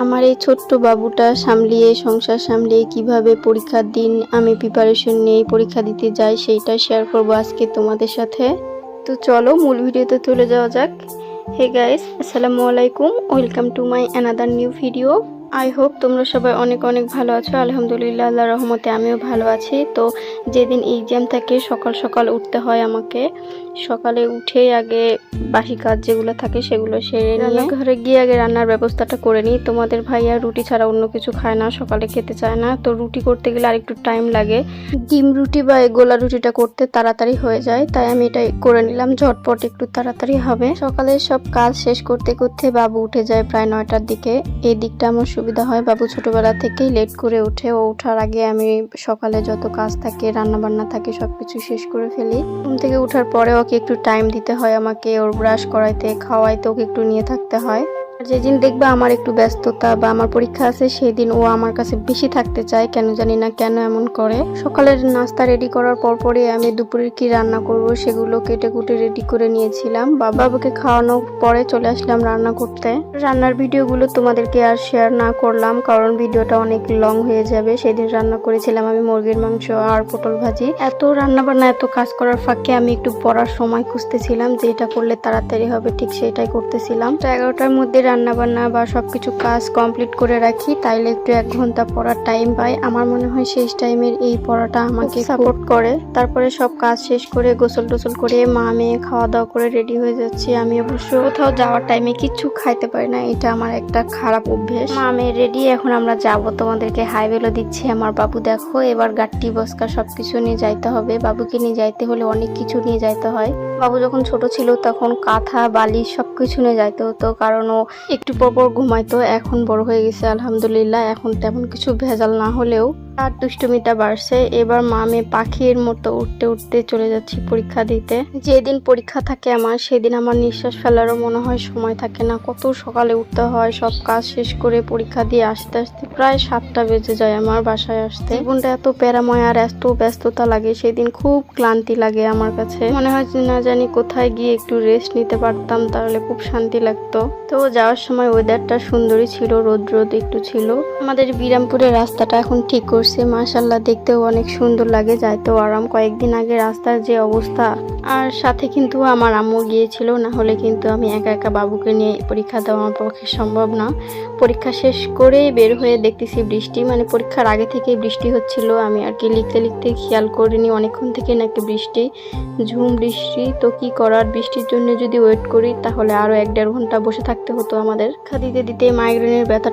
আমার এই ছোট্ট বাবুটা সামলিয়ে সংসার সামলিয়ে কিভাবে পরীক্ষার দিন আমি প্রিপারেশন নিয়ে পরীক্ষা দিতে যাই সেইটা শেয়ার করব আজকে তোমাদের সাথে। তো চলো মূল ভিডিওতে চলে যাওয়া যাক। হে গাইস, আসসালামু আলাইকুম, welcome to my another new video. I hope তোমরা সবাই অনেক অনেক ভালো আছো। আলহামদুলিল্লাহ, আল্লাহর রহমতে আমিও ভালো আছি। তো যেদিন এক্সাম থাকে সকাল সকাল উঠতে হয় আমাকে। সকালে উঠেই আগে বাসি কাজ যেগুলো থাকে সেগুলো সেরে নিয়ে ঘরে গিয়ে আগে রান্নার ব্যবস্থাটা করে নিই। তোমাদের ভাইয়া রুটি ছাড়া অন্য কিছু খায় না, সকালে খেতে চায় না। তো রুটি করতে গেলে আর একটু টাইম লাগে। ডিম রুটি বা গোলা রুটিটা করতে তাড়াতাড়ি হয়ে যায়, তাই আমি এটাই করে নিলাম, ঝটপট একটু তাড়াতাড়ি হবে। সকালে সব কাজ শেষ করতে করতে বাবু উঠে যায় প্রায় 9টার দিকে। এই দিকটা আমার সুবিধা হয়, বাবু ছোটবেলা থেকেই লেট করে ওঠে। ও ওঠার আগে আমি সকালে যত কাজ থাকে রান্না বান্না থাকে সবকিছু শেষ করে ফেলি। ঘুম থেকে ওঠার পরে ওকে একটু টাইম দিতে হয় আমাকে, ওর ব্রাশ করাইতে খাওয়াইতে ওকে একটু নিয়ে থাকতে হয়। যেদিন দেখবা আমার একটু ব্যস্ততা বা আমার পরীক্ষা আছে সেই দিন ও আমার কাছে বেশি থাকতে চায়, কেন জানি না কেন এমন করে। সকালের নাস্তা রেডি করার পরপরই আমি দুপুরের কি রান্না করব সেগুলো কেটে কুটে রেডি করে নিয়েছিলাম। বাবাকে খাওয়ানোর পরে চলে আসলাম রান্না করতে। রান্নার ভিডিওগুলো তোমাদেরকে আর শেয়ার না করলাম, কারণ ভিডিওটা অনেক লং হয়ে যাবে। সেদিন রান্না করেছিলাম আমি মুরগির মাংস আর পটল ভাজি। এত রান্না বান্না এত কাজ করার ফাঁকে আমি একটু পড়ার সময় খুঁজতেছিলাম যে এটা করলে তাড়াতাড়ি হবে, ঠিক সেটাই করতেছিলাম। তো 11টার মধ্যে রান্না বান্না বা সবকিছু কাজ কমপ্লিট করে রাখি, তাইলে একটু 1 ঘন্টা পড়ার টাইম পাই। আমার মনে হয় শেষ টাইমের এই পড়াটা আমাকে সাপোর্ট করে। তারপরে সব কাজ শেষ করে গোসল টোসল করে মা মেয়ে খাওয়া দাওয়া করে রেডি হয়ে যাচ্ছি। আমি অবশ্য কোথাও যাওয়ার টাইমে কিছু খাইতে পারি না, এটা আমার একটা খারাপ অভ্যেস। মা মেয়ে রেডি, এখন আমরা যাব। তোমাদেরকে হাই বেলো দিচ্ছি। আমার বাবু দেখো, এবার গাট্টি বস্কা সবকিছু নিয়ে যাইতে হবে। বাবুকে নিয়ে যাইতে হলে অনেক কিছু নিয়ে যাইতে হয়। বাবু যখন ছোট ছিল তখন কাঁথা বালিশ সবকিছু নিয়ে যাইতে হতো, কারণ ও একটু পর ঘুমাইতো। এখন বড় হয়ে গেছে আলহামদুলিল্লাহ, এখন তেমন কিছু ভেজাল না হলেও আর দুষ্টুমিটা বাড়ছে। এবার মামে পাখির মতো উঠতে উঠতে চলে যাচ্ছি পরীক্ষা দিতে। যেদিন পরীক্ষা থাকে আমার সেদিন আমার নিঃশ্বাস ফেলারও মনে হয় সময় থাকে না। কত সকালে উঠতে হয়, সব কাজ শেষ করে পরীক্ষা দিয়ে আসতে আসতে প্রায় 7টা বেজে যায় আমার বাসায় আসতে। জীবনটা এত প্যারাময় আর এত ব্যস্ততা লাগে, সেদিন খুব ক্লান্তি লাগে আমার কাছে। মনে হয় না জানি কোথায় গিয়ে একটু রেস্ট নিতে পারতাম, তাহলে খুব শান্তি লাগতো। তো যাওয়ার সময় ওয়েদারটা সুন্দরই ছিল, রোদ রোদ একটু ছিল। আমাদের বিরামপুরের রাস্তাটা এখন ঠিক করছে, মাশাআল্লাহ, দেখতেও অনেক সুন্দর লাগে, যাইতেও আরাম। কয়েকদিন আগে রাস্তার যে অবস্থা, আর সাথে কিন্তু আমার আম্মু গিয়েছিল, না হলে কিন্তু আমি একা একা বাবুকে নিয়ে পরীক্ষা দেওয়া আমার পক্ষে সম্ভব না। পরীক্ষা শেষ করে বের হয়ে দেখতেছি বৃষ্টি, মানে পরীক্ষার আগে থেকেই বৃষ্টি হচ্ছিল। আমি আর কি লিখতে লিখতে খেয়াল করিনি অনেকক্ষণ থেকে নাকি বৃষ্টি, ঝুম বৃষ্টি। তো কি করার, বৃষ্টির জন্য যদি ওয়েট করি তাহলে আরো 1-1.5 ঘন্টা বসে থাকতে হতো আমাদের। পরীক্ষা দিতে দিতে মাইগ্রেনের ব্যথা